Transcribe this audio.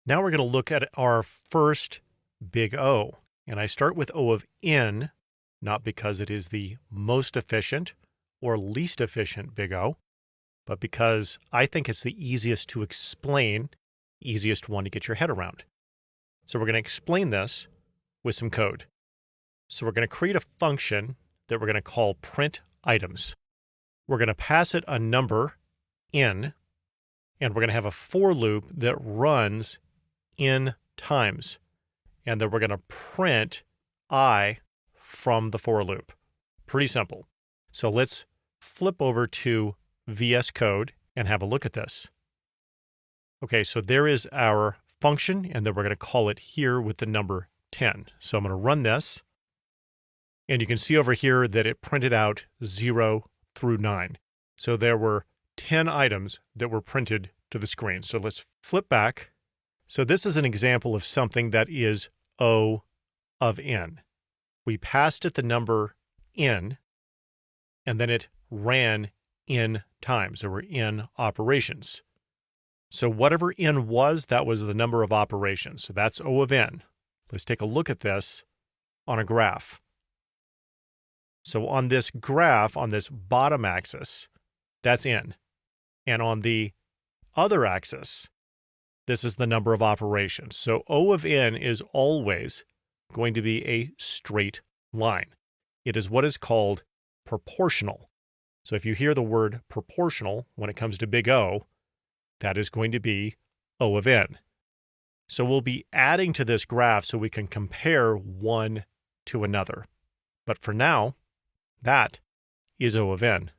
Now we're going to look at our first big O. And I start with O of n, not because it is the most efficient or least efficient big O, but because I think it's the easiest to explain, easiest one to get your head around. So we're going to explain this with some code. So we're going to create a function that we're going to call print items. We're going to pass it a number n, and we're going to have a for loop that runs n times. And then we're going to print I from the for loop. Pretty simple. So let's flip over to VS Code and have a look at this. Okay, so there is our function, and then we're going to call it here with the number 10. So I'm going to run this, and you can see over here that it printed out 0 through 9. So there were 10 items that were printed to the screen. So let's flip back. So this is an example of something that is O of n. We passed it the number n, and then it ran n times. There were n operations. So whatever n was, that was the number of operations. So that's O of n. Let's take a look at this on a graph. So on this graph, on this bottom axis, that's n. And on the other axis, this is the number of operations. So O of n is always going to be a straight line. It is what is called proportional. So if you hear the word proportional when it comes to big O, that is going to be O of n. So we'll be adding to this graph so we can compare one to another. But for now, that is O of n.